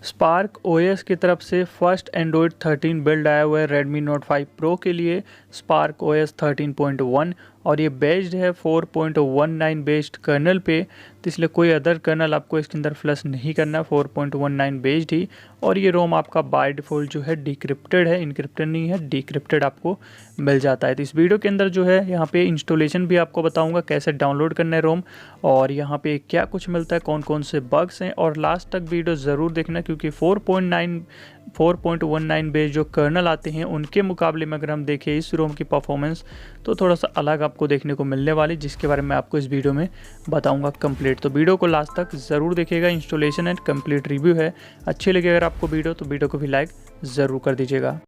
Spark OS की तरफ से फर्स्ट एंड्रॉयड 13 बिल्ड आया हुआ है Redmi Note 5 Pro के लिए स्पार्क ओएस 13.1 और ये बेस्ड है 4.19 बेस्ड कर्नल पे। तो इसलिए कोई अदर कर्नल आपको इसके अंदर फ्लश नहीं करना, 4.19 बेस्ड ही। और ये रोम आपका बाय डिफ़ॉल्ट जो है डिक्रिप्टेड है, इनक्रिप्टेड नहीं है, डिक्रिप्टेड आपको मिल जाता है। तो इस वीडियो के अंदर जो है यहाँ पे इंस्टॉलेशन भी आपको बताऊंगा कैसे डाउनलोड करना है रोम, और यहाँ पे क्या कुछ मिलता है, कौन कौन से बग्स हैं, और लास्ट तक वीडियो ज़रूर देखना क्योंकि 4.19 बेस जो कर्नल आते हैं उनके मुकाबले में अगर हम देखें इस रोम की परफॉर्मेंस तो थोड़ा सा अलग आपको देखने को मिलने वाली, जिसके बारे में आपको इस वीडियो में बताऊंगा कंप्लीट। तो वीडियो को लास्ट तक ज़रूर देखिएगा, इंस्टॉलेशन एंड कंप्लीट रिव्यू है। अच्छी लगे अगर आपको वीडियो तो वीडियो को भी लाइक ज़रूर कर दीजिएगा।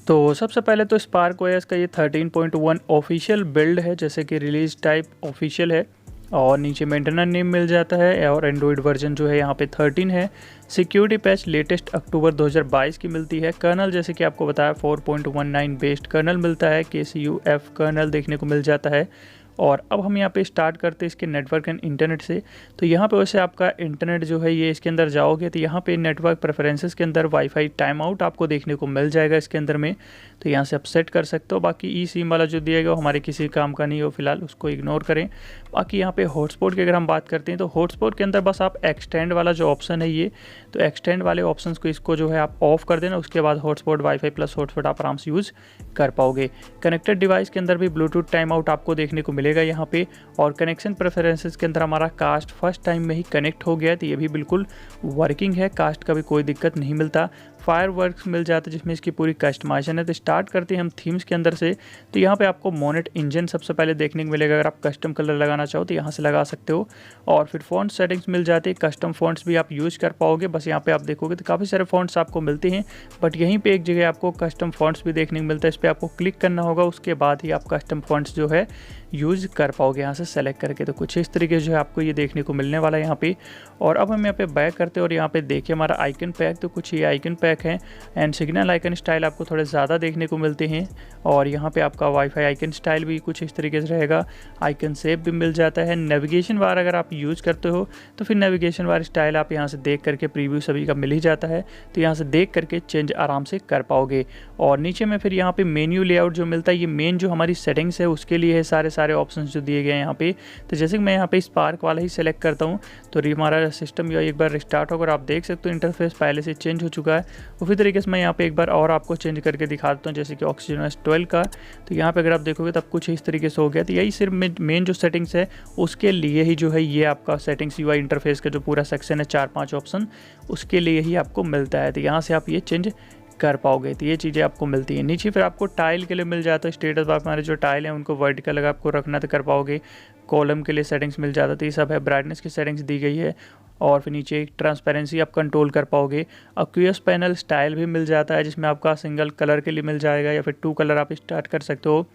तो सबसे पहले तो स्पार्क ओएस का ये 13.1 ऑफिशियल बिल्ड है, जैसे कि रिलीज टाइप ऑफिशियल है और नीचे मेंटेनर नेम मिल जाता है, और एंड्रॉयड वर्जन जो है यहाँ पे 13 है। सिक्योरिटी पैच लेटेस्ट अक्टूबर 2022 की मिलती है। कर्नल जैसे कि आपको बताया 4.19 बेस्ड कर्नल मिलता है, KCUF कर्नल देखने को मिल जाता है। और अब हम यहाँ पे स्टार्ट करते हैं इसके नेटवर्क एंड इंटरनेट से। तो यहाँ पे वैसे आपका इंटरनेट जो है ये इसके अंदर जाओगे तो यहाँ पे नेटवर्क प्रेफरेंसेस के अंदर वाईफाई टाइम आउट आपको देखने को मिल जाएगा इसके अंदर में, तो यहाँ से आप सेट कर सकते हो। बाकी ई सिम वाला जो दिया गया वो हमारे किसी काम का नहीं हो, फिलहाल उसको इग्नोर करें। बाकी यहाँ पे हॉटस्पॉट की अगर हम बात करते हैं तो हॉटस्पॉट के अंदर बस आप एक्सटेंड वाला जो ऑप्शन है ये, तो एक्सटेंड वाले ऑप्शन को इसको जो है आप ऑफ कर देना, उसके बाद हॉटस्पॉट वाईफाई प्लस हॉटस्पॉट आप आराम से यूज़ कर पाओगे। कनेक्टेड डिवाइस के अंदर भी ब्लूटूथ टाइम आउट आपको देखने को मिलेगा यहाँ पे, और कनेक्शन प्रेफरेंसेस के अंदर हमारा कास्ट फर्स्ट टाइम में ही कनेक्ट हो गया है, तो ये भी बिल्कुल वर्किंग है, कास्ट का भी कोई दिक्कत नहीं मिलता। फायरवर्क्स मिल जाता है जिसमें इसकी पूरी कस्टमाइजेशन है। तो स्टार्ट करते हैं हम थीम्स के अंदर से। तो यहाँ पे आपको मोनेट इंजन सबसे पहले देखने को मिलेगा, अगर आप कस्टम कलर लगाना चाहो तो यहाँ से लगा सकते हो। और फिर फ़ॉन्ट सेटिंग्स मिल जाती है, कस्टम फ़ॉन्ट्स भी आप यूज़ कर पाओगे। बस यहाँ पे आप देखोगे तो काफ़ी सारे फ़ॉन्ट्स आपको मिलते हैं, बट यहीं पे एक जगह आपको कस्टम फ़ॉन्ट्स भी देखने को मिलता है, इस पर आपको क्लिक करना होगा, उसके बाद ही आप कस्टम फ़ॉन्ट्स जो है यूज़ कर पाओगे यहाँ से सेलेक्ट करके। तो कुछ इस तरीके जो है आपको ये देखने को मिलने वाला है यहाँ पे। और अब हम यहाँ पे बैक करते हैं और यहाँ पे देखिए हमारा आइकन पैक, तो कुछ ये आइकन पैक है एंड सिग्नल आइकन स्टाइल आपको थोड़े ज़्यादा देखने को मिलते हैं। और यहाँ पे आपका वाईफाई आइकन स्टाइल भी कुछ इस तरीके से रहेगा, आइकन सेप भी मिल जाता है। नेविगेशन बार अगर आप यूज़ करते हो तो फिर नेविगेशन बार स्टाइल आप यहाँ से देख करके, प्रीव्यू सभी का मिल ही जाता है, तो यहाँ से देख करके चेंज आराम से कर पाओगे। और नीचे में फिर यहाँ पे मेन्यू लेआउट जो मिलता है, ये मेन जो हमारी सेटिंग्स है उसके लिए है, सारे ऑप्शंस जो दिए गए हैं यहाँ पे। तो जैसे कि मैं यहाँ पे स्पार्क वाला ही सेलेक्ट करता हूँ तो हमारा सिस्टम एक बार रिस्टार्ट होकर आप देख सकते हो इंटरफेस पहले से चेंज हो चुका है। उसी तरीके से मैं यहाँ पे एक बार और आपको चेंज करके दिखा देता हूँ, जैसे कि ऑक्सीजन S12 का। तो यहाँ पे अगर आप देखोगे तब कुछ इस तरीके से हो गया। तो यही सिर्फ मेन जो सेटिंग्स है उसके लिए ही जो है ये आपका सेटिंग्स UI इंटरफेस का जो पूरा सेक्शन है 4-5 ऑप्शन, उसके लिए ही आपको मिलता है। तो यहाँ से आप ये चेंज कर पाओगे, तो ये चीज़ें आपको मिलती हैं। नीचे फिर आपको टाइल के लिए मिल जाता है स्टेटस बार, हमारे जो टाइल हैं उनको वर्टिकल अगर आपको रखना तो कर पाओगे। कॉलम के लिए सेटिंग्स मिल जाता है, तो ये सब है। ब्राइटनेस की सेटिंग्स दी गई है, और फिर नीचे एक ट्रांसपेरेंसी आप कंट्रोल कर पाओगे। एक्यूएस पैनल स्टाइल भी मिल जाता है जिसमें आपका सिंगल कलर के लिए मिल जाएगा या फिर 2 कलर आप स्टार्ट कर सकते हो,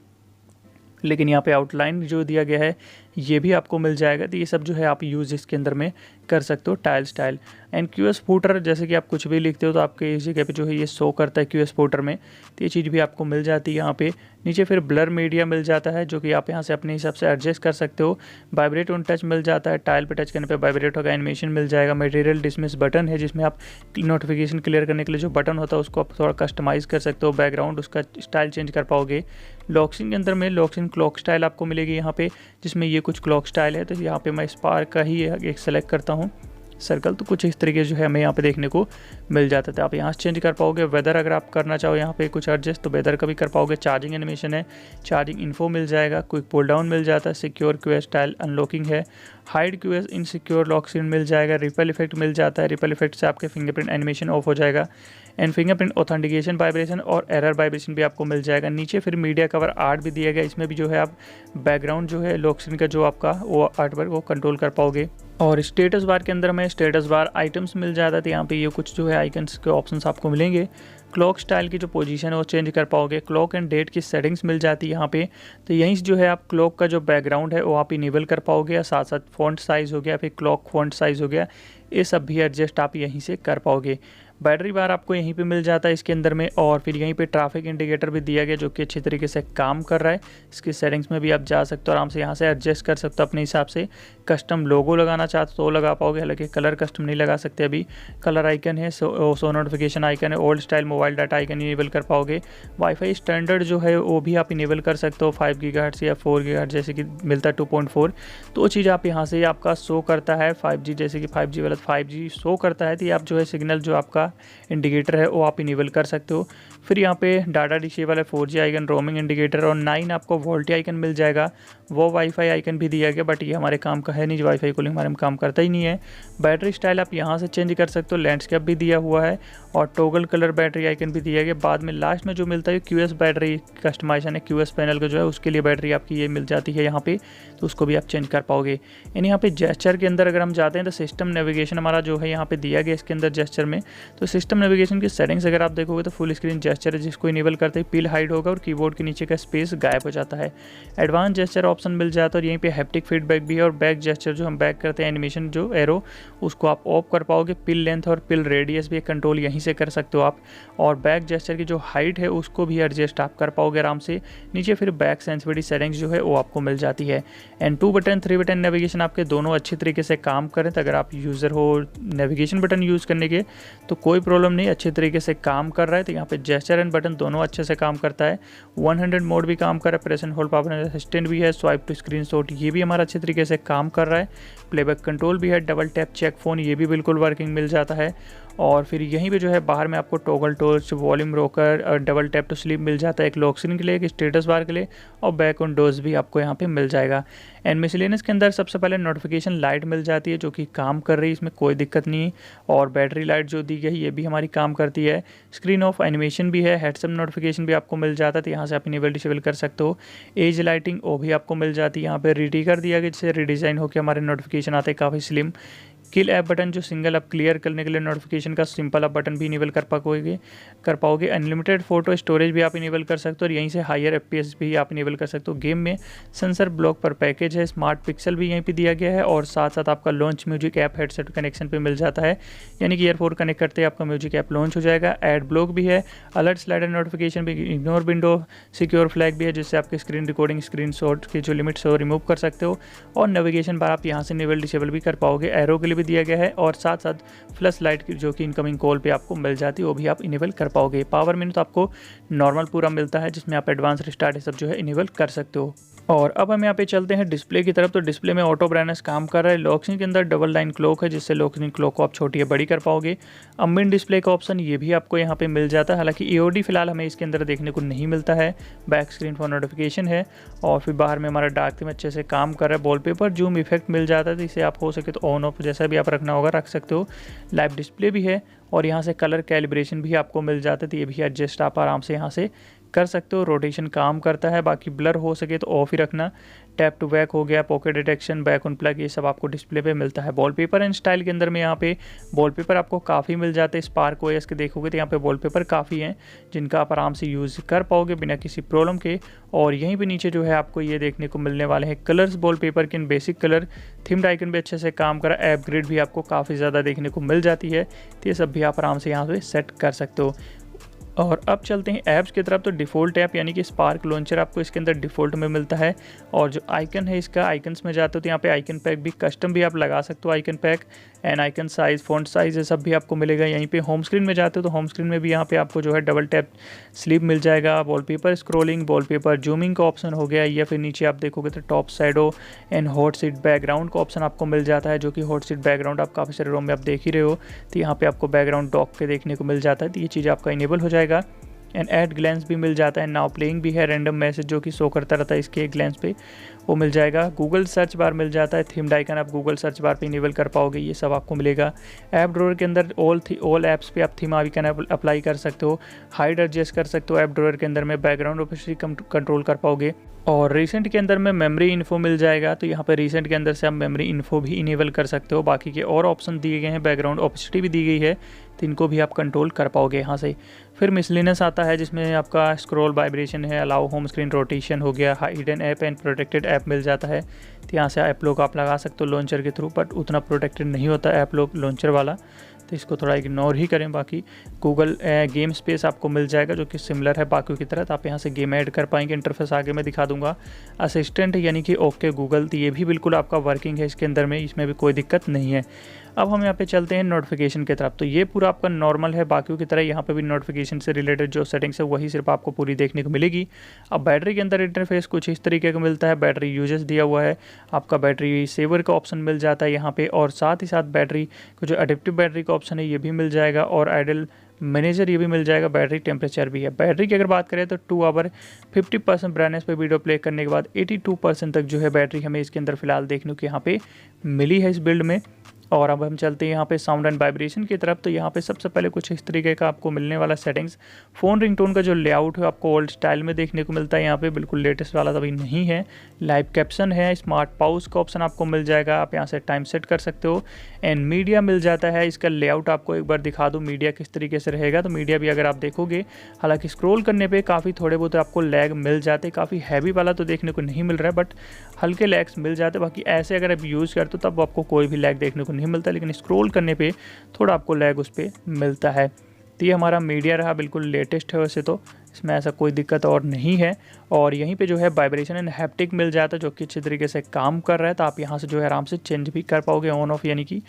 लेकिन यहाँ पे आउटलाइन जो दिया गया है ये भी आपको मिल जाएगा। तो ये सब जो है आप यूज़ इसके अंदर में कर सकते हो, tile style and QS footer, जैसे कि आप कुछ भी लिखते हो तो आपके इस जगह पे जो है ये शो करता है QS फूटर में, तो ये चीज़ भी आपको मिल जाती है यहाँ पे। नीचे फिर ब्लर मीडिया मिल जाता है जो कि आप यहाँ से अपने हिसाब से एडजस्ट कर सकते हो। वाइब्रेट ऑन टच मिल जाता है, टाइल पे टच करने पे वाइब्रेट होगा, एनिमेशन मिल जाएगा। मटेरियल डिसमिस बटन है जिसमें आप नोटिफिकेशन क्लियर करने के लिए जो बटन होता है उसको आप थोड़ा कस्टमाइज़ कर सकते हो, बैकग्राउंड उसका स्टाइल चेंज कर पाओगे। लॉक्सिंग के अंदर में लॉक्सिंग क्लॉक स्टाइल आपको मिलेगी यहाँ पे, जिसमें ये कुछ क्लॉक स्टाइल है। तो यहाँ पे मैं स्पार्क का ही एक सेलेक्ट करता हूँ सर्कल, तो कुछ इस तरीके जो है हमें यहाँ पे देखने को मिल जाता था। आप यहाँ से चेंज कर पाओगे। वेदर अगर आप करना चाहो यहाँ पे कुछ एडजस्ट तो वेदर का भी कर पाओगे। चार्जिंग एनिमेशन है, चार्जिंग इन्फो मिल जाएगा, क्विक पुल डाउन मिल जाता है, सिक्योर QS स्टाइल अनलॉकिंग है, hide QS insecure lock screen मिल जाएगा, रिपल इफेक्ट मिल जाता है, रिपल इफेक्ट से आपके फिंगरप्रिंट एनिमेशन ऑफ हो जाएगा, एंड फिंगरप्रिंट ऑथेंटिकेशन वाइब्रेशन और एरर वाइब्रेशन भी आपको मिल जाएगा। नीचे फिर मीडिया कवर आर्ट भी दिया गया, इसमें भी जो है आप बैकग्राउंड जो है लॉक स्क्रीन का जो आपका वो आर्ट वर्क वो कंट्रोल कर पाओगे। और स्टेटस बार के अंदर में स्टेटस बार आइटम्स मिल जाता है, तो यहाँ पे ये कुछ जो है आइकन्स के ऑप्शंस आपको मिलेंगे। क्लॉक स्टाइल की जो पोजीशन है वो चेंज कर पाओगे। क्लॉक एंड डेट की सेटिंग्स मिल जाती है यहाँ पे, तो यहीं से जो है आप क्लॉक का जो बैकग्राउंड है वो आप इनेबल कर पाओगे, या साथ साथ फॉन्ट साइज़ हो गया, फिर क्लॉक फॉन्ट साइज़ हो गया, ये सब भी एडजस्ट आप यहीं से कर पाओगे। बैटरी बार आपको यहीं पे मिल जाता है इसके अंदर में, और फिर यहीं पे ट्रैफिक इंडिकेटर भी दिया गया जो कि अच्छी तरीके से काम कर रहा है। इसकी सेटिंग्स में भी आप जा सकते हो, आराम से यहाँ से एडजस्ट कर सकते हो अपने हिसाब से। कस्टम लोगो लगाना चाहते हो तो लगा पाओगे, हालांकि कलर कस्टम नहीं लगा सकते अभी। कलर आइकन है, सो नोटिफिकेशन आइकन है, old style mobile data icon enable कर पाओगे। वाईफाई स्टैंडर्ड जो है वो भी आप इनेबल कर सकते हो, 5 गीगाहर्ट्ज़ या 4 गीगाहर्ट्ज़ जैसे कि मिलता है 2.4, तो वो चीज़ आप यहाँ से आपका शो करता है। 5G जैसे कि 5G वाला 5G शो करता है, तो ये आप जो है सिग्नल जो आपका इंडिकेटर है वो आप इनेबल कर सकते हो। फिर यहाँ पे डाटा डिशे वाला 4G आइकन, रोमिंग इंडिकेटर और 9 आपको वोल्टी आइकन मिल जाएगा। वो वाईफाई आइकन भी दिया गया, बट ये हमारे काम का है नहीं, वाईफाई कूलिंग हमारे में काम करता ही नहीं है। बैटरी स्टाइल आप यहाँ से चेंज कर सकते हो, लैंडस्केप भी दिया हुआ है और टॉगल कलर बैटरी आइकन भी दिया गया। बाद में लास्ट में जो मिलता है QS बैटरी कस्टमाइजेशन है, QS पैनल का जो है उसके लिए बैटरी आपकी ये मिल जाती है यहाँ पे, तो उसको भी आप चेंज कर पाओगे। यानी यहाँ पे जेस्चर के अंदर अगर हम जाते हैं तो सिस्टम नेविगेशन हमारा जो है यहाँ पे दिया गया इसके अंदर जेस्चर में। तो सिस्टम नेविगेशन की सेटिंग्स अगर आप देखोगे तो फुल स्क्रीन जेस्चर है, जिसको इनेबल करते ही पिल हाइड होगा और कीबोर्ड के नीचे का स्पेस गायब हो जाता है। एडवांस जेस्चर ऑप्शन मिल जाता है और यहीं पे हैप्टिक फीडबैक भी है, और बैक जेस्चर जो हम बैक करते हैं एनिमेशन जो एरो उसको आप ऑफ कर पाओगे। पिल लेंथ और पिल रेडियस भी कंट्रोल यहीं से कर सकते हो आप, और बैक जेस्चर की जो हाइट है उसको भी एडजस्ट आप कर पाओगे आराम से। नीचे फिर बैक सेंसिटिविटी सेटिंग्स जो है वो आपको मिल जाती है। एंड 2 बटन 3 बटन नेविगेशन आपके दोनों अच्छी तरीके से काम करें, तो अगर आप यूज़र हो नेविगेशन बटन यूज़ करने के तो कोई प्रॉब्लम नहीं, अच्छे तरीके से काम कर रहा है। तो यहाँ पे जेस्चर एंड बटन दोनों अच्छे से काम करता है। 100 मोड भी काम कर रहा है, press and hold power assistant भी है, स्वाइप टू स्क्रीनशॉट ये भी हमारा अच्छे तरीके से काम कर रहा है। प्लेबैक कंट्रोल भी है, डबल टैप चेक फ़ोन ये भी बिल्कुल वर्किंग मिल जाता है। और फिर यहीं पे जो है बाहर में आपको टॉगल टॉर्च, वॉल्यूम रोकर और डबल टैप टू स्लीप मिल जाता है, एक लॉक स्क्रीन के लिए, एक स्टेटस बार के लिए, और बैक ऑन डोज भी आपको यहाँ पे मिल जाएगा। एंड मिसलेनियस के अंदर सबसे पहले नोटिफिकेशन लाइट मिल जाती है जो कि काम कर रही है, इसमें कोई दिक्कत नहीं। और बैटरी लाइट जो दी गई ये भी हमारी काम करती है। स्क्रीन ऑफ एनिमेशन भी है, हेडसअप नोटिफिकेशन भी आपको मिल जाता है, तो यहाँ से आप इनेबल डिसेबल कर सकते हो। एज लाइटिंग वो भी आपको मिल जाती है। यहाँ पे रीटिकर दिया गया जिससे रिडिज़ाइन होकर हमारे नोटिफिकेशन आते हैं काफ़ी स्लिम। किल ऐप बटन जो सिंगल आप क्लियर करने के लिए नोटिफिकेशन का सिंपल आप बटन भी इनेबल कर पाओगे। अनलिमिटेड फोटो स्टोरेज भी आप इनेबल कर सकते हो, और यहीं से हायर FPS भी आप इनेबल कर सकते हो। गेम में सेंसर ब्लॉक पर पैकेज है, स्मार्ट पिक्सल भी यहीं पे दिया गया है, और साथ साथ आपका launch music app headset connection पे मिल जाता है, यानी कि ईयरफोन कनेक्ट करते ही आपका म्यूजिक ऐप लॉन्च हो जाएगा। एड ब्लॉक भी है, अलर्ट स्लाइडर नोटिफिकेशन भी, इग्नोर विंडो सिक्योर फ्लैग भी है जिससे आपके स्क्रीन रिकॉर्डिंग स्क्रीनशॉट की जो लिमिट्स है वो रिमूव कर सकते हो। और नेविगेशन बार आप यहाँ से इनेबल डिसेबल भी कर पाओगे। एरो के लिए भी दिया गया है, और साथ साथ फ्लैश लाइट की जो कि इनकमिंग कॉल पे आपको मिल जाती है वो भी आप इनेबल कर पाओगे। पावर मेनू तो आपको नॉर्मल पूरा मिलता है, जिसमें आप एडवांस रिस्टार्ट सब जो है इनेबल कर सकते हो। और अब हम यहाँ पे चलते हैं डिस्प्ले की तरफ। तो डिस्प्ले में ऑटो ब्राइटनेस काम कर रहा है। लॉक स्क्रीन के अंदर डबल लाइन क्लॉक है जिससे लॉक स्क्रीन क्लॉक को आप छोटी या बड़ी कर पाओगे। अम्बिएंट डिस्प्ले का ऑप्शन ये भी आपको यहाँ पे मिल जाता है, हालांकि EOD फिलहाल हमें इसके अंदर देखने को नहीं मिलता है। बैक स्क्रीन फॉर नोटिफिकेशन है, और फिर बाहर में हमारा डार्क थीम अच्छे से काम कर रहा है। वॉलपेपर जूम इफेक्ट मिल जाता है, तो इसे आप हो सके तो ऑन ऑफ जैसा भी आप रखना होगा रख सकते हो। लाइव डिस्प्ले भी है, और यहाँ से कलर कैलिब्रेशन भी आपको मिल जाता है, तो ये भी एडजस्ट आप आराम से यहाँ से कर सकते हो। रोटेशन काम करता है, बाकी ब्लर हो सके तो ऑफ ही रखना। टैप टू बैक हो गया, pocket detection, back on plug, ये सब आपको डिस्प्ले पे मिलता है। वॉलपेपर एंड स्टाइल के अंदर में यहाँ पे वॉलपेपर आपको काफ़ी मिल जाते हैं। स्पार्क OS के देखोगे तो यहाँ पे वॉलपेपर काफ़ी हैं जिनका आप आराम से यूज़ कर पाओगे बिना किसी प्रॉब्लम के। और यहीं पे नीचे जो है आपको ये देखने को मिलने वाले हैं कलर्स वॉलपेपर के, बेसिक कलर थीम्ड आइकन भी अच्छे से काम करा। ऐप ग्रिड भी आपको काफ़ी ज़्यादा देखने को मिल जाती है, तो ये सब भी आप आराम से यहाँ पे सेट कर सकते हो। और अब चलते हैं ऐप्स की तरफ। तो डिफ़ॉल्ट ऐप यानी कि स्पार्क लॉन्चर आपको इसके अंदर डिफ़ॉल्ट में मिलता है, और जो आइकन है इसका आइकन्स में जाते हो तो यहाँ पे आइकन पैक भी कस्टम भी आप लगा सकते हो। Icon pack and icon size, font size ये सब भी आपको मिलेगा। यहीं पे होम स्क्रीन में जाते हो तो होम स्क्रीन में भी यहाँ पे आपको जो है डबल टैप स्लीप मिल जाएगा। वॉलपेपर स्क्रॉलिंग, वॉलपेपर जूमिंग का ऑप्शन हो गया, या फिर नीचे आप देखोगे तो top shadow and hot seat background का ऑप्शन आपको मिल जाता है, जो कि हॉट सीट बैकग्राउंड आप काफ़ी सारे रोम में आप देख ही रहे हो, तो यहाँ पे आपको बैकग्राउंड डॉक के देखने को मिल जाता है, तो ये चीज़ आपका इनेबल हो जाएगा। एंड एड ग्लैंस भी मिल जाता है। नाउ प्लेइंग भी है, रैंडम मैसेज जो कि शो करता रहता है इसके ग्लैंस पे वो मिल जाएगा। गूगल सर्च बार मिल जाता है, थीम्ड आइकन आप गूगल सर्च बार पे इनेबल कर पाओगे, ये सब आपको मिलेगा। ऐप ड्रॉअर के अंदर ऑल ऐप्स पे आप थीम आइकन अप्लाई कर सकते हो, हाइड एडजस्ट कर सकते हो। ऐप ड्रॉअर के अंदर में बैकग्राउंड ओपेसिटी कंट्रोल कर पाओगे। और रिसेंट के अंदर में मेमोरी इन्फो मिल जाएगा, तो यहाँ पे रिसेंट के अंदर से आप मेमोरी इन्फो भी इनेबल कर सकते हो। बाकी के और ऑप्शन दिए गए हैं, बैकग्राउंड ओपेसिटी भी दी गई है, तो इनको भी आप कंट्रोल कर पाओगे यहाँ से। फिर मिसलेनियस आता है जिसमें आपका स्क्रॉल वाइब्रेशन है, अलाउ होम स्क्रीन रोटेशन हो गया, hidden app and protected app मिल जाता है, तो यहाँ से ऐप लॉक आप लगा सकते हो लॉन्चर के थ्रू, बट उतना प्रोटेक्टेड नहीं होता ऐप लॉक लॉन्चर वाला, तो इसको थोड़ा इग्नोर ही करें। बाकी गूगल गेम स्पेस आपको मिल जाएगा जो कि सिमिलर है बाकियों की तरह, तो आप यहाँ से गेम ऐड कर पाएंगे। इंटरफेस आगे मैं दिखा दूंगा। असिस्टेंट यानी कि ओके गूगल, तो ये भी बिल्कुल आपका वर्किंग है इसके अंदर में, इसमें भी कोई दिक्कत नहीं है। अब हम यहाँ पे चलते हैं नोटिफिकेशन की तरफ। तो ये पूरा आपका नॉर्मल है बाकियों की तरह, यहाँ पे भी नोटिफिकेशन से रिलेटेड जो सेटिंग्स है वही सिर्फ आपको पूरी देखने को मिलेगी। अब बैटरी के अंदर इंटरफेस कुछ इस तरीके का मिलता है। बैटरी यूजेस दिया हुआ है, आपका बैटरी सेवर का ऑप्शन मिल जाता है यहाँ पे, और साथ ही साथ बैटरी को जो एडिप्टिव बैटरी का ऑप्शन है ये भी मिल जाएगा, और आइडल मैनेजर ये भी मिल जाएगा। बैटरी टेम्परेचर भी है। बैटरी की अगर बात करें तो 2 आवर 50% ब्राइटनेस पे वीडियो प्ले करने के बाद 82% तक जो है बैटरी हमें इसके अंदर फिलहाल देखने को यहाँ पे मिली है इस बिल्ड में। और अब हम चलते हैं यहाँ पे साउंड एंड वाइब्रेशन की तरफ। तो यहाँ पे सबसे पहले कुछ इस तरीके का आपको मिलने वाला सेटिंग्स। फ़ोन रिंगटोन का जो लेआउट है आपको ओल्ड स्टाइल में देखने को मिलता है, यहाँ पे बिल्कुल लेटेस्ट वाला अभी नहीं है। लाइव कैप्शन है, स्मार्ट पाउज का ऑप्शन आपको मिल जाएगा, आप यहाँ से टाइम सेट कर सकते हो। एंड मीडिया मिल जाता है। इसका लेआउट आपको एक बार दिखा दूँ मीडिया किस तरीके से रहेगा। तो मीडिया भी अगर आप देखोगे, हालांकि स्क्रॉल करने पर काफ़ी थोड़े बहुत आपको लैग मिल जाते, काफ़ी हैवी वाला तो देखने को नहीं मिल रहा है, बट हल्के लैग्स मिल जाते। बाकी ऐसे अगर आप यूज़ करते हो तब आपको कोई भी लैग देखने को नहीं मिलता, लेकिन स्क्रॉल करने पे थोड़ा आपको लैग उस पर मिलता है। तो ये हमारा मीडिया रहा, बिल्कुल लेटेस्ट है वैसे तो, इसमें ऐसा कोई दिक्कत और नहीं है। और यहीं पे जो है वाइब्रेशन एंड हैप्टिक मिल जाता है जो कि अच्छी तरीके से काम कर रहा है, तो आप यहाँ से जो है आराम से चेंज भी कर पाओगे ऑन ऑफ यानी कि।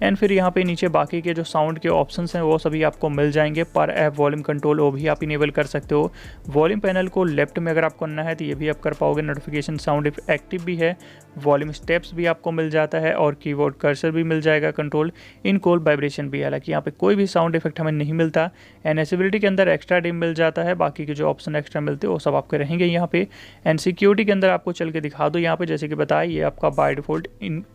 एंड फिर यहाँ पे नीचे बाकी के जो साउंड के ऑप्शंस हैं वो सभी आपको मिल जाएंगे। पर ऐप वॉल्यूम कंट्रोल वो भी आप इनेबल कर सकते हो। वॉल्यूम पैनल को लेफ्ट में अगर आपको करना है तो ये भी आप कर पाओगे। नोटिफिकेशन साउंड एक्टिव भी है, वॉल्यूम स्टेप्स भी आपको मिल जाता है, और कीबोर्ड कर्सर भी मिल जाएगा। कंट्रोल इन कॉल वाइब्रेशन भी, हालांकि यहाँ पे कोई भी साउंड इफेक्ट हमें नहीं मिलता। एंड एसेबिलिटी के अंदर एक्स्ट्रा डिम मिल जाता है, बाकी के जो ऑप्शन एक्स्ट्रा मिलते हैं वो सब आपके रहेंगे यहाँ पे। एंड सिक्योरिटी के अंदर आपको चल के दिखा दो यहाँ पे, जैसे कि बताया ये आपका बाय डिफॉल्ट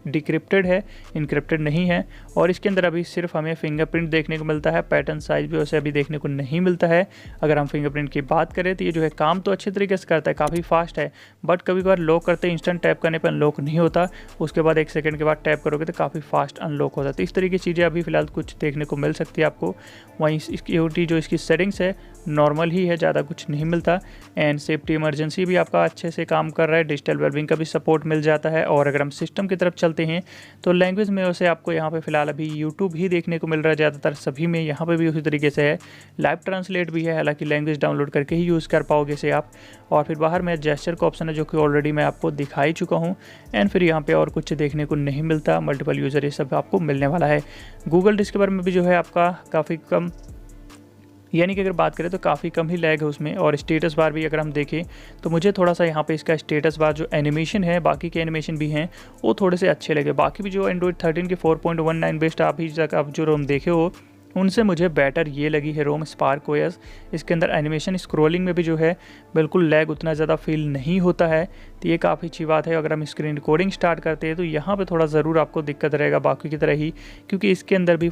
डिक्रिप्टेड है, इनक्रिप्टेड नहीं है। और इसके अंदर अभी सिर्फ हमें फिंगरप्रिंट देखने को मिलता है, पैटर्न साइज भी वैसे अभी देखने को नहीं मिलता है। अगर हम फिंगरप्रिंट की बात करें तो ये जो है काम तो अच्छे तरीके से करता है, काफ़ी फास्ट है, बट कभी कभार लॉक करते इंस्टेंट टैप करने पर अनलॉक नहीं होता, उसके बाद 1 सेकंड के बाद टैप करोगे तो काफ़ी फास्ट अनलॉक होता है। तो इस तरीके की चीज़ें अभी फिलहाल कुछ देखने को मिल सकती है आपको। वहीं सिक्योरिटी जो इसकी सेटिंग्स है नॉर्मल ही है, ज़्यादा कुछ नहीं मिलता। एंड सेफ्टी इमरजेंसी भी आपका अच्छे से काम कर रहा है, डिजिटल वेलबिंग का भी सपोर्ट मिल जाता है। और अगर हम सिस्टम की तरफ चलते हैं तो लैंग्वेज में वैसे आपको यहाँ पे फिलहाल अभी यूट्यूब ही देखने को मिल रहा है ज़्यादातर सभी में, यहाँ पे भी उसी तरीके से है। लाइव ट्रांसलेट भी है, हालांकि लैंग्वेज डाउनलोड करके ही यूज़ कर पाओगे इसे आप। और फिर बाहर में जेस्चर का ऑप्शन है जो कि ऑलरेडी मैं आपको दिखा ही चुका हूँ। एंड फिर यहाँ पे और कुछ देखने को नहीं मिलता, मल्टीपल यूज़र ये सब आपको मिलने वाला है। गूगल डिस्कवर में भी जो है आपका काफ़ी कम, यानी कि अगर बात करें तो काफ़ी कम ही लैग है उसमें। और स्टेटस बार भी अगर हम देखें तो मुझे थोड़ा सा यहाँ पे इसका स्टेटस बार जो एनिमेशन है, बाकी के एनिमेशन भी हैं वो थोड़े से अच्छे लगे। बाकी भी जो एंड्रॉइड 13 के 4.19 बेस्ट अभी तक आप जो रोम देखे हो उनसे मुझे बेटर ये लगी है रोम स्पार्क ओएस। इसके अंदर एनिमेशन स्क्रॉलिंग में भी जो है बिल्कुल लैग उतना ज़्यादा फील नहीं होता है, तो ये काफ़ी अच्छी बात है। अगर हम स्क्रीन रिकॉर्डिंग स्टार्ट करते हैं तो यहाँ पे थोड़ा ज़रूर आपको दिक्कत रहेगा बाकी की तरह ही, क्योंकि इसके अंदर भी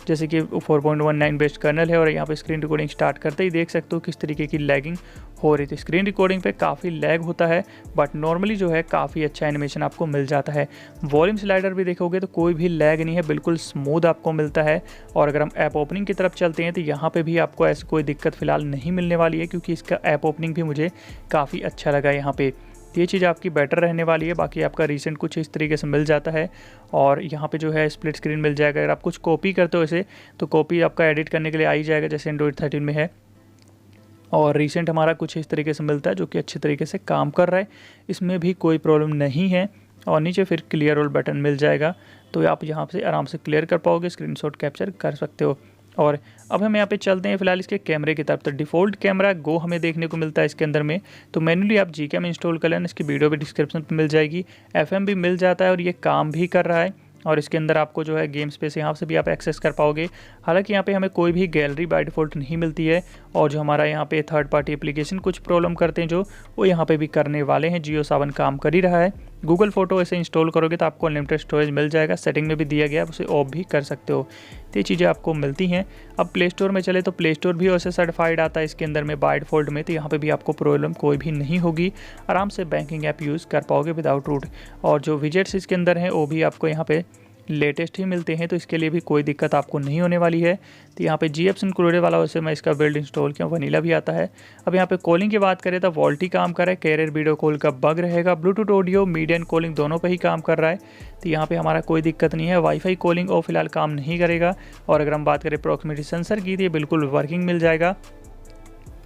जैसे कि 4.19 बेस्ट कर्नल है। और यहाँ पे स्क्रीन रिकॉर्डिंग स्टार्ट करते ही देख सकते हो किस तरीके की लैगिंग हो रही थी। स्क्रीन रिकॉर्डिंग पे काफ़ी लैग होता है, बट नॉर्मली जो है काफ़ी अच्छा एनिमेशन आपको मिल जाता है। वॉल्यूम स्लाइडर भी देखोगे तो कोई भी लैग नहीं है, बिल्कुल स्मूथ आपको मिलता है। और अगर हम ऐप ओपनिंग की तरफ चलते हैं तो यहाँ पे भी आपको ऐसी कोई दिक्कत फिलहाल नहीं मिलने वाली है, क्योंकि इसका ऐप ओपनिंग भी मुझे काफ़ी अच्छा लगा यहाँ पे। ये चीज़ आपकी बेटर रहने वाली है। बाकी आपका रिसेंट कुछ इस तरीके से मिल जाता है। और यहाँ पे जो है स्प्लिट स्क्रीन मिल जाएगा। अगर आप कुछ कॉपी करते हो इसे तो कॉपी आपका एडिट करने के लिए आ ही जाएगा, जैसे एंड्रॉइड 13 में है। और रिसेंट हमारा कुछ इस तरीके से मिलता है जो कि अच्छे तरीके से काम कर रहा है, इसमें भी कोई प्रॉब्लम नहीं है। और नीचे फिर क्लियर ऑल बटन मिल जाएगा, तो आप यहाँ से आराम से क्लियर कर पाओगे, स्क्रीनशॉट कैप्चर कर सकते हो। और अब हम यहाँ पे चलते हैं फिलहाल इसके कैमरे की तरफ। तो डिफ़ॉल्ट कैमरा गो हमें देखने को मिलता है इसके अंदर में, तो मैन्युअली आप Gcam इंस्टॉल कर लेना, इसकी वीडियो भी डिस्क्रिप्शन पे मिल जाएगी। FM भी मिल जाता है और ये काम भी कर रहा है। और इसके अंदर आपको जो है गेम स्पेस यहाँ से भी आप एक्सेस कर पाओगे। हालांकि यहाँ पे हमें कोई भी गैलरी बाय डिफ़ॉल्ट नहीं मिलती है। और जो हमारा यहाँ पे थर्ड पार्टी एप्लीकेशन कुछ प्रॉब्लम करते हैं जो वो यहाँ पे भी करने वाले हैं। JioSaavn काम कर ही रहा है। गूगल फोटो ऐसे इंस्टॉल करोगे तो आपको अनलिमिटेड स्टोरेज मिल जाएगा, सेटिंग में भी दिया गया है, उसे ऑफ भी कर सकते हो। तो ये चीज़ें आपको मिलती हैं। अब प्ले स्टोर में चले तो प्ले स्टोर भी वैसे सर्टिफाइड आता है इसके अंदर में बाय डिफ़ॉल्ट में, तो यहाँ पे भी आपको प्रॉब्लम कोई भी नहीं होगी, आराम से बैंकिंग ऐप यूज़ कर पाओगे विदाउट रूट। और जो विजेट्स इसके अंदर हैं वो भी आपको यहाँ पे लेटेस्ट ही मिलते हैं, तो इसके लिए भी कोई दिक्कत आपको नहीं होने वाली है। तो यहाँ पे GFs इंक्लूडेड वाला वैसे मैं इसका बिल्ड इंस्टॉल किया, वनीला भी आता है। अब यहाँ पे कॉलिंग की बात करें तो वॉल्टी काम कर रहा है, कैरियर वीडियो कॉल का बग रहेगा, Bluetooth audio media and calling दोनों पे ही काम कर रहा है। तो यहाँ पे हमारा कोई दिक्कत नहीं है। वाईफाई कॉलिंग और फिलहाल काम नहीं करेगा। और अगर हम बात करें प्रॉक्सिमिटी सेंसर की तो ये बिल्कुल वर्किंग मिल जाएगा,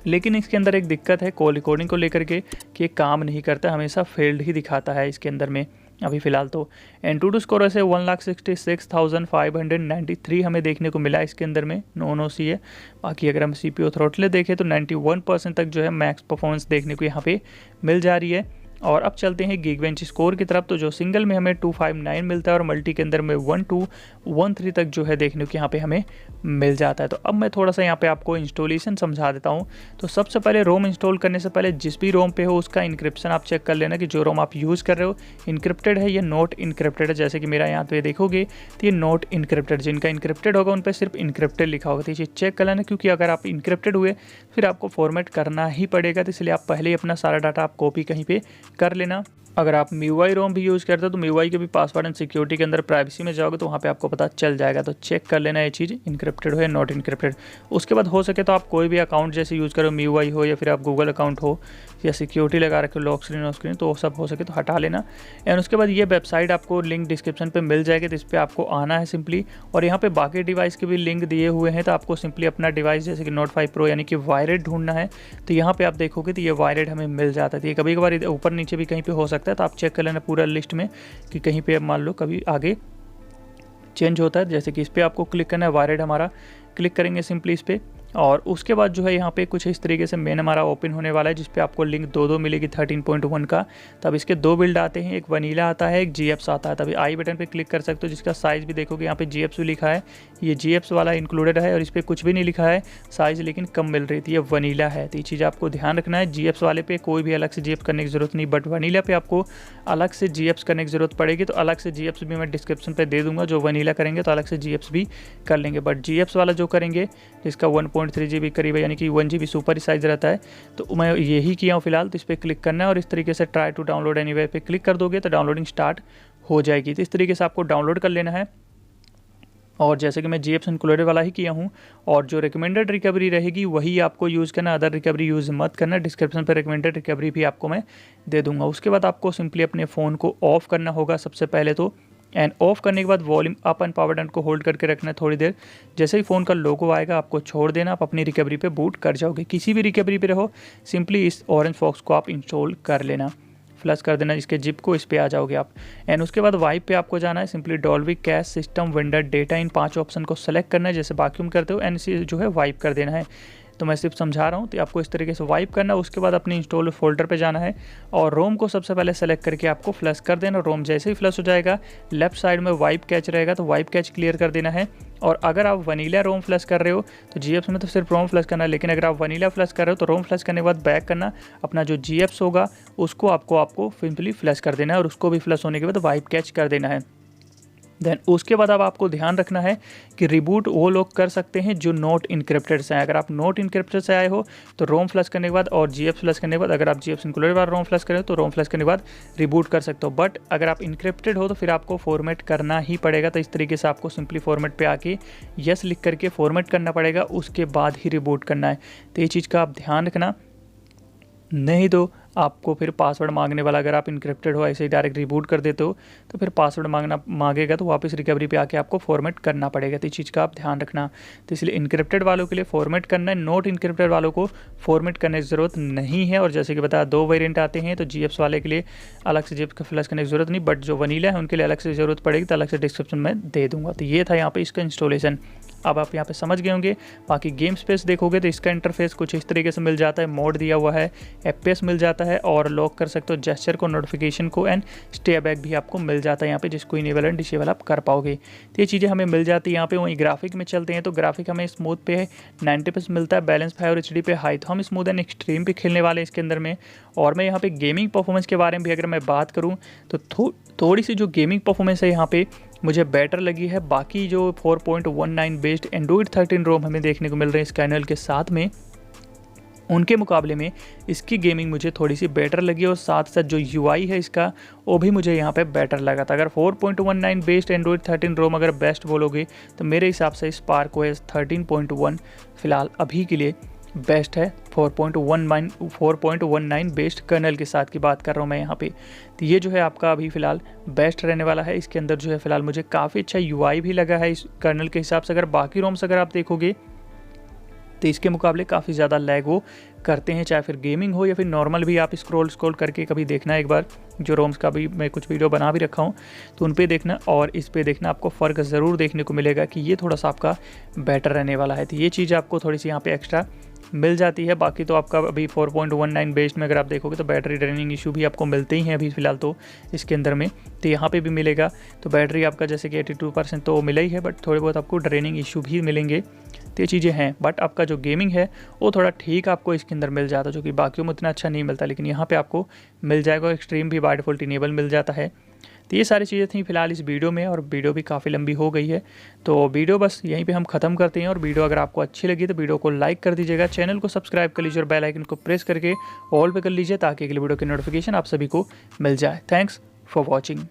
लेकिन इसके अंदर एक दिक्कत है कॉल रिकॉर्डिंग को लेकर के कि काम नहीं करता, हमेशा फेल्ड ही दिखाता है इसके अंदर में अभी फ़िलहाल। तो एंटूडू स्कोर वैसे 1,66,593 हमें देखने को मिला इसके अंदर में, नो सी है। बाकी अगर हम CPU थ्रोटल देखें तो 91% तक जो है मैक्स परफॉर्मेंस देखने को यहाँ पे मिल जा रही है। और अब चलते हैं Geekbench स्कोर की तरफ। तो जो सिंगल में हमें 259 मिलता है और मल्टी के अंदर में 1213 तक जो है देखने को यहाँ पे हमें मिल जाता है। तो अब मैं थोड़ा सा यहाँ पे आपको इंस्टॉलेशन समझा देता हूँ। तो सबसे पहले रोम इंस्टॉल करने से पहले जिस भी रोम पे हो उसका इंक्रिप्शन आप चेक कर लेना कि जो रोम आप यूज़ कर रहे हो इनक्रिप्टेड है या नॉट इनक्रिप्टेड है। जैसे कि मेरा यहाँ पे देखोगे तो ये नॉट इनक्रिप्टेड, जिनका इनक्रिप्टेड होगा उन पर सिर्फ इनक्रिप्टेड लिखा होगा। तो ये चीज़ चेक कर लेना, क्योंकि अगर आप इनक्रिप्टेड हुए फिर आपको फॉर्मेट करना ही पड़ेगा। तो इसलिए आप पहले ही अपना सारा डाटा आप कॉपी कहीं पर कर लेना। अगर आप MIUI रोम भी यूज़ करते हो तो MIUI के भी पासवर्ड एंड सिक्योरिटी के अंदर प्राइवेसी में जाओगे तो वहाँ पे आपको पता चल जाएगा। तो चेक कर लेना ये चीज़ इनक्रिप्टेड हो या नॉट इनक्रिप्टेड। उसके बाद हो सके तो आप कोई भी अकाउंट जैसे यूज़ करो, MIUI हो या फिर आप गूगल अकाउंट हो या सिक्योरिटी लगा रखे हो लॉक स्क्रीन, तो वो सब हो सके तो हटा लेना। एंड उसके बाद ये वेबसाइट आपको लिंक डिस्क्रिप्शन पर मिल जाएगी, तो इस पर आपको आना है सिंपली। और यहाँ पर बाकी डिवाइस के भी लिंक दिए हुए हैं, तो आपको सिंपली अपना डिवाइस जैसे कि Note 5 Pro यानी कि वायरेड ढूंढना है। तो यहाँ पर आप देखोगे तो ये वायरेड हमें मिल जाता है। ये कभी कभार ऊपर नीचे भी कहीं पर हो सकता है, तो आप चेक कर लेना पूरा लिस्ट में कि कहीं पे मान लो कभी आगे चेंज होता है। जैसे कि इस पर आपको क्लिक करना है, वायरेड हमारा क्लिक करेंगे सिंपली इस पर। और उसके बाद जो है यहाँ पे कुछ इस तरीके से मेन हमारा ओपन होने वाला है, जिस पे आपको लिंक दो मिलेगी 13.1 का। तब इसके दो बिल्ड आते हैं, एक वनीला आता है, एक GFs आता है। तभी आई बटन पे क्लिक कर सकते हो, जिसका साइज़ भी देखोगे यहाँ पे GFs भी लिखा है, ये GFs वाला इंक्लूडेड है। और इस पर कुछ भी नहीं लिखा है साइज़, लेकिन कम मिल रही थी, ये वनीला है। तो ये चीज़ आपको ध्यान रखना है। GFs वाले पे कोई भी अलग से GFs करने की ज़रूरत नहीं, बट वनीला पे आपको अलग से GFs करने की ज़रूरत पड़ेगी। तो अलग से GFs भी मैं डिस्क्रिप्शन पर दे दूँगा। जो वनीला करेंगे तो अलग से GFs भी कर लेंगे, बट GFs वाला जो करेंगे जिसका 1.3 GB करीब यानी कि 1 GB सुपर साइज रहता है, तो मैं यही किया हूँ फिलहाल। तो इस पर क्लिक करना है और इस तरीके से ट्राई टू डाउनलोड एनीवेयर पे क्लिक कर दोगे तो डाउनलोडिंग स्टार्ट हो जाएगी। तो इस तरीके से आपको डाउनलोड कर लेना है। और जैसे कि मैं GFs इंक्लूडेड वाला ही किया हूँ, और जो रिकमेंडेड रिकवरी रहेगी वही आपको यूज़ करना, अदर रिकवरी यूज़ मत करना। डिस्क्रिप्शन पर रिकमेंडेड रिकवरी भी आपको मैं दे दूँगा। उसके बाद आपको सिंपली अपने फ़ोन को ऑफ़ करना होगा सबसे पहले तो। एंड ऑफ करने के बाद volume up and power button को होल्ड करके रखना है थोड़ी देर। जैसे ही फ़ोन का लोगो आएगा आपको छोड़ देना, आप अपनी रिकवरी पे बूट कर जाओगे। किसी भी रिकवरी पे रहो, सिंपली इस ऑरेंज फॉक्स को आप इंस्टॉल कर लेना, फ्लश कर देना इसके जिप को, इस पे आ जाओगे आप। एंड उसके बाद वाइप पे आपको जाना है, simply Dolby cache system vendor data इन 5 ऑप्शन को सेलेक्ट करना है जैसे बाकी करते हो, एंड इसे जो है वाइप कर देना है। तो मैं सिर्फ समझा रहा हूँ, तो आपको इस तरीके से वाइप करना है। उसके बाद अपने इंस्टॉल फोल्डर पे जाना है और रोम को सबसे पहले सेलेक्ट करके आपको फ्लश कर देना। रोम जैसे ही फ्लश हो जाएगा लेफ्ट साइड में वाइप कैच रहेगा, तो वाइप कैच क्लियर कर देना है। और अगर आप वनीला रोम फ्लश कर रहे हो तो GFs में तो सिर्फ रोम फ्लश करना है, लेकिन अगर आप वनीला फ्लश कर रहे हो तो रोम फ्लश करने के बाद बैक करना, अपना जो GFs होगा उसको आपको सिंपली फ्लश कर देना है, और उसको भी फ्लश होने के बाद वाइप कैच कर देना है। देन उसके बाद अब आपको ध्यान रखना है कि रिबूट वो लोग कर सकते हैं जो नॉट इनक्रिप्टेड से आए। अगर आप नॉट इनक्रिप्टेड से आए हो तो रोम फ्लश करने के बाद और GFs फ्लश करने के बाद, अगर आप GFs इंक्लूडेड वाला रोम फ्लश करें तो रोम फ्लश करने के बाद रिबूट कर सकते हो। बट अगर आप इनक्रिप्टेड हो तो फिर आपको फॉर्मेट करना ही पड़ेगा। तो इस तरीके से आपको सिंपली फॉर्मेट पे आके यस लिख करके फॉर्मेट करना पड़ेगा, उसके बाद ही रिबूट करना है। तो ये चीज़ का आप ध्यान रखना, नहीं तो आपको फिर पासवर्ड मांगने वाला, अगर आप इनक्रिप्टेड हो ऐसे ही डायरेक्ट रिबूट कर देते हो तो फिर पासवर्ड मांगेगा तो वापस रिकवरी पे आके आपको फॉर्मेट करना पड़ेगा। तो इस चीज़ का आप ध्यान रखना। तो इसलिए इनक्रिप्टेड वालों के लिए फॉर्मेट करना है, नॉट इनक्रिप्टेड वालों को फॉर्मेट करने की ज़रूरत नहीं है। और जैसे कि बताया 2 वेरिएंट आते हैं, तो GFs वाले के लिए अलग से GFs का फ्लश करने की ज़रूरत नहीं, बट जो वनीला है उनके लिए अलग से ज़रूरत पड़ेगी, तो अलग से डिस्क्रिप्शन में दे दूँगा। तो ये था यहाँ पर इसका इंस्टॉलेशन। अब आप यहाँ पे समझ गए होंगे। बाकी गेम स्पेस देखोगे तो इसका इंटरफेस कुछ इस तरीके से मिल जाता है, मोड दिया हुआ है, FPS मिल जाता है, और लॉक कर सकते हो जेस्चर को, नोटिफिकेशन को, एंड स्टे बैक भी आपको मिल जाता है यहाँ पे, जिसको इनेबल एंड डिसेबल आप कर पाओगे। तो ये चीज़ें हमें मिल जाती है यहाँ पे। वहीं ग्राफिक में चलते हैं तो ग्राफिक हमें स्मूथ पे 90% मिलता है, बैलेंस 5 और HD पे हाई। तो हम स्मूथ एंड एक्सट्रीम पे खेलने वाले इसके अंदर में। और मैं यहाँ पे गेमिंग परफॉर्मेंस के बारे में भी अगर मैं बात करूँ तो थोड़ी सी जो गेमिंग परफॉर्मेंस है यहाँ पे मुझे बेटर लगी है। बाकी जो 4.19 बेस्ड एंड्रॉइड 13 रोम हमें देखने को मिल रहे हैं स्कैनर के साथ में, उनके मुकाबले में इसकी गेमिंग मुझे थोड़ी सी बेटर लगी और साथ साथ जो यूआई है इसका वो भी मुझे यहाँ पे बेटर लगा था। अगर 4.19 बेस्ड एंड्रॉइड 13 रोम अगर बेस्ट बोलोगे तो मेरे हिसाब से स्पार्क ओएस 13.1 फ़िलहाल अभी के लिए बेस्ट है। 4.19 बेस्ड कर्नल के साथ की बात कर रहा हूँ मैं यहाँ पे। तो ये जो है आपका अभी फ़िलहाल बेस्ट रहने वाला है। इसके अंदर जो है फ़िलहाल मुझे काफ़ी अच्छा यूआई भी लगा है इस कर्नल के हिसाब से। अगर बाकी रोम्स अगर आप देखोगे तो इसके मुकाबले काफ़ी ज़्यादा लैग वो करते हैं, चाहे फिर गेमिंग हो या फिर नॉर्मल भी। आप स्क्रॉल करके कभी देखना एक बार, जो रोम्स का भी मैं कुछ वीडियो बना भी रखा हूँ तो उन पे देखना और इस पे देखना, आपको फ़र्क ज़रूर देखने को मिलेगा कि ये थोड़ा सा आपका बेटर रहने वाला है। तो ये चीज़ आपको थोड़ी सी यहाँ पे एक्स्ट्रा मिल जाती है। बाकी तो आपका अभी 4.19 बेस्ड में अगर आप देखोगे तो बैटरी ड्रेनिंग इशू भी आपको मिलते ही हैं अभी फ़िलहाल तो इसके अंदर में। तो यहाँ पे भी मिलेगा। तो बैटरी आपका जैसे कि 82% तो मिला ही है, बट थोड़े बहुत आपको ड्रेनिंग इशू भी मिलेंगे। तो ये चीज़ें हैं, बट आपका जो गेमिंग है वो थोड़ा ठीक आपको इसके अंदर मिल जाता है, जो कि बाकियों में उतना अच्छा नहीं मिलता, लेकिन यहाँ पे आपको मिल जाएगा। एक्सट्रीम भी बाय डिफ़ॉल्ट इनेबल मिल जाता है। तो ये सारी चीज़ें थी फिलहाल इस वीडियो में, और वीडियो भी काफ़ी लंबी हो गई है तो वीडियो बस यहीं पे हम ख़त्म करते हैं। और वीडियो अगर आपको अच्छी लगी तो वीडियो को लाइक कर दीजिएगा, चैनल को सब्सक्राइब कर लीजिए और बेल आइकन को प्रेस करके ऑल पे कर लीजिए ताकि अगले वीडियो की नोटिफिकेशन आप सभी को मिल जाए। Thanks for watching.